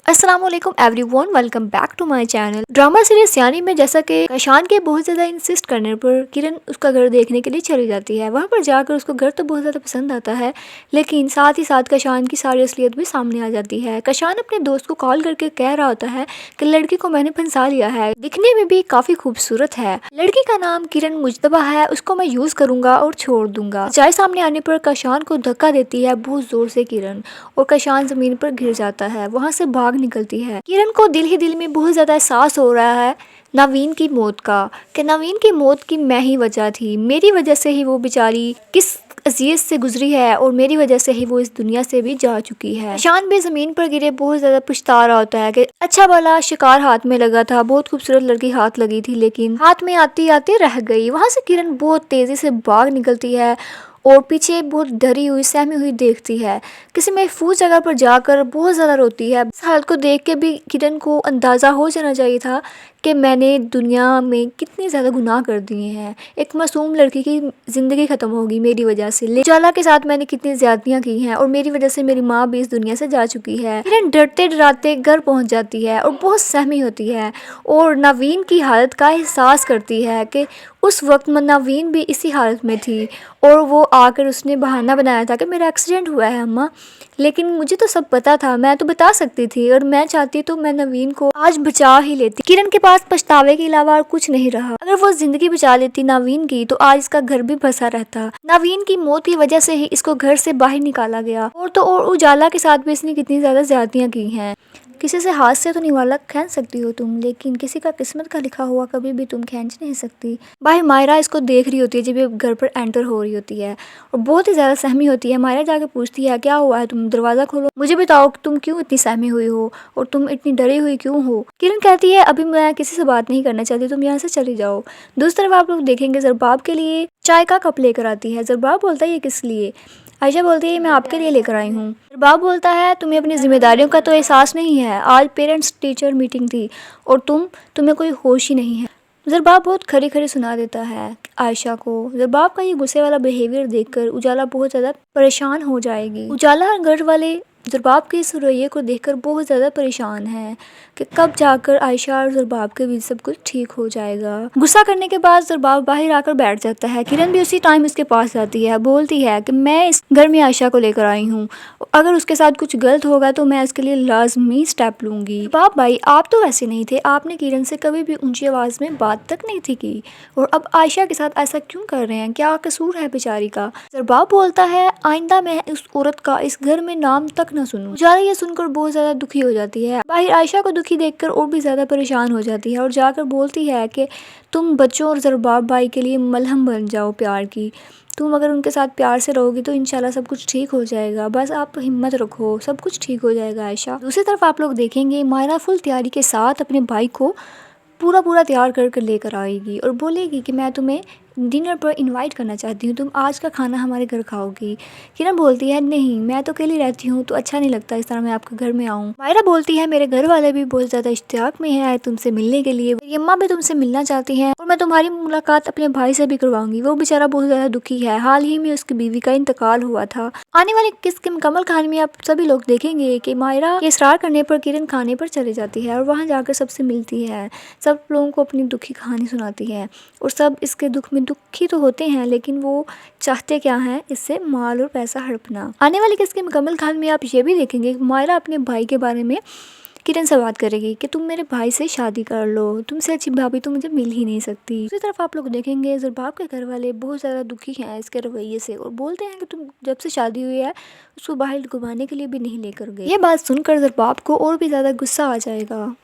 अस्सलाम वालेकुम everyone, welcome back to my channel. Drama series यानी में जैसा कि कशान के बहुत ज़्यादा इंसिस्ट करने पर किरण उसका घर देखने के लिए चली जाती है। वहाँ पर जाकर उसको घर तो बहुत ज़्यादा पसंद आता है, लेकिन साथ ही साथ कशान की सारी असलियत भी सामने आ जाती है। कशान अपने दोस्त को कॉल करके कह रहा होता है कि लड़की को मैंने फंसा लिया है, दिखने में भी काफ़ी खूबसूरत है, लड़की का नाम किरण मुजतबा है, उसको मैं यूज़ करूँगा और छोड़ दूंगा। सच्चाई सामने आने पर कशान को धक्का देती है बहुत ज़ोर से किरण, और कशान ज़मीन पर गिर जाता है। वहाँ से भाग निकलती है। किरण को दिल ही दिल में बहुत ज़्यादा एहसास हो रहा है नवीन की मौत का, कि नवीन की मौत की मैं ही वजह थी, मेरी वजह से ही वो बेचारी किस अज़ियत से गुजरी है और मेरी वजह से ही वो इस दुनिया से भी जा चुकी है। शान भी ज़मीन पर गिरे बहुत ज़्यादा पछता रहा होता है कि अच्छा भला शिकार हाथ में लगा था, बहुत खूबसूरत लड़की हाथ लगी थी, लेकिन हाथ में आती आती रह गई। वहाँ से किरण बहुत तेज़ी से भाग निकलती है और पीछे बहुत डरी हुई सहमी हुई देखती है। किसी महफूज जगह पर जाकर बहुत ज़्यादा रोती है। इस हालत को देख के भी किरण को अंदाज़ा हो जाना चाहिए था कि मैंने दुनिया में कितने ज़्यादा गुनाह कर दिए हैं, एक मासूम लड़की की ज़िंदगी ख़त्म होगी मेरी वजह से, उजाला के साथ मैंने कितनी ज़्यादतियाँ की हैं और मेरी वजह से मेरी माँ भी इस दुनिया से जा चुकी है। किरण डरते डराते घर पहुँच जाती है और बहुत सहमी होती है और नवीन की हालत का एहसास करती है कि उस वक्त नवीन भी इसी हालत में थी और वो आकर उसने बहाना बनाया था कि मेरा एक्सीडेंट हुआ है अम्मा, लेकिन मुझे तो सब पता था, मैं तो बता सकती थी और मैं चाहती तो मैं नवीन को आज बचा ही लेती। किरण के पास पछतावे के अलावा और कुछ नहीं रहा। अगर वो जिंदगी बचा लेती नवीन की तो आज इसका घर भी बसा रहता। नवीन की मौत की वजह से ही इसको घर से बाहर निकाला गया, और तो और उजाला के साथ भी इसने कितनी ज्यादा ज्यादतियां की हैं। किसी से हाथ से तो निवाला खींच सकती हो तुम, लेकिन किसी का किस्मत का लिखा हुआ कभी भी तुम खींच नहीं सकती। भाई मायरा इसको देख रही होती है जब ये घर पर एंटर हो रही होती है और बहुत ही ज़्यादा सहमी होती है। मायरा जाके पूछती है क्या हुआ है, तुम दरवाज़ा खोलो, मुझे बताओ तुम क्यों इतनी सहमी हुई हो और तुम इतनी डरी हुई क्यों हो। किरण कहती है अभी मैं किसी से बात नहीं करना चाहती, तुम यहाँ से चली जाओ। दूसरी तरफ आप लोग देखेंगे ज़रबाब के लिए चाय का कप लेकर आती है। ज़रबाब बोलता है ये किस लिए। आयशा बोलती है मैं आपके लिए लेकर आई हूँ। ज़रबाब बोलता है तुम्हें अपनी जिम्मेदारियों का तो एहसास नहीं है, आज पेरेंट्स टीचर मीटिंग थी और तुम्हें कोई होश ही नहीं है। ज़रबाब बहुत खरी खरी सुना देता है आयशा को। ज़रबाब का ये गुस्से वाला बिहेवियर देखकर उजाला बहुत ज़्यादा परेशान हो जाएगी। उजाला और घर वाले ज़रबाब के इस रवैये को देखकर बहुत ज़्यादा परेशान है कि कब जाकर आयशा और ज़रबाब के बीच सब कुछ ठीक हो जाएगा। गुस्सा करने के बाद ज़रबाब बाहर आकर बैठ जाता है। किरण भी उसी टाइम उसके पास जाती है, बोलती है कि मैं इस घर में आयशा को लेकर आई हूँ, अगर उसके साथ कुछ गलत होगा तो मैं इसके लिए लाजमी स्टेप लूँगी। ज़रबाब भाई आप तो वैसे नहीं थे, आपने किरण से कभी भी ऊंची आवाज़ में बात तक नहीं थी की, और अब आयशा के साथ ऐसा क्यों कर रहे हैं, क्या कसूर है बेचारी का। ज़रबाब बोलता है आइंदा मैं उस औरत का इस घर में नाम तक न सुनूं। उजाला ये सुनकर बहुत ज्यादा दुखी हो जाती है। बाहर आयशा को दुखी देखकर और भी ज्यादा परेशान हो जाती है और जाकर बोलती है कि तुम बच्चों और ज़रबाब भाई के लिए मलहम बन जाओ प्यार की, तुम अगर उनके साथ प्यार से रहोगी तो इंशाल्लाह सब कुछ ठीक हो जाएगा, बस आप हिम्मत रखो, सब कुछ ठीक हो जाएगा आयशा। दूसरी तरफ आप लोग देखेंगे मायरा फुल तैयारी के साथ अपने भाई को पूरा तैयार कर लेकर आएगी और बोलेगी कि मैं तुम्हें डिनर पर इनवाइट करना चाहती हूँ, तुम आज का खाना हमारे घर खाओगी। किरण बोलती है नहीं मैं तो अकेली रहती हूँ तो अच्छा नहीं लगता इस तरह मैं आपके घर में आऊँ। मायरा बोलती है मेरे घर वाले भी बहुत ज़्यादा इश्तियाक में है तुमसे मिलने के लिए, मेरी अम्मा भी तुमसे मिलना चाहती हैं और मैं तुम्हारी मुलाकात अपने भाई से भी करवाऊंगी, वो बेचारा बहुत ज़्यादा दुखी है, हाल ही में उसकी बीवी का इंतकाल हुआ था। आने वाली किस्त के मुकम्मल कहानी में आप सभी लोग देखेंगे कि मायरा के इसरार करने पर किरण खाने पर चली जाती है और वहाँ जाकर सबसे मिलती है, सब लोगों को अपनी दुखी कहानी सुनाती है और सब इसके दुख में दुखी तो होते हैं, लेकिन वो चाहते क्या हैं, इससे माल और पैसा हड़पना। आने वाली किसके मुकम्मल कहानी में आप ये भी देखेंगे कि मायरा अपने भाई के बारे में किरण से बात करेगी कि तुम मेरे भाई से शादी कर लो, तुमसे अच्छी भाभी तो मुझे मिल ही नहीं सकती। दूसरी तरफ आप लोग देखेंगे ज़रबाब के घर वाले बहुत ज़्यादा दुखी हैं इसके रवैये से और बोलते हैं कि तुम जब से शादी हुई है उसको बाहर घुमाने के लिए भी नहीं लेकर गए। ये बात सुनकर ज़रबाब को और भी ज़्यादा गुस्सा आ जाएगा।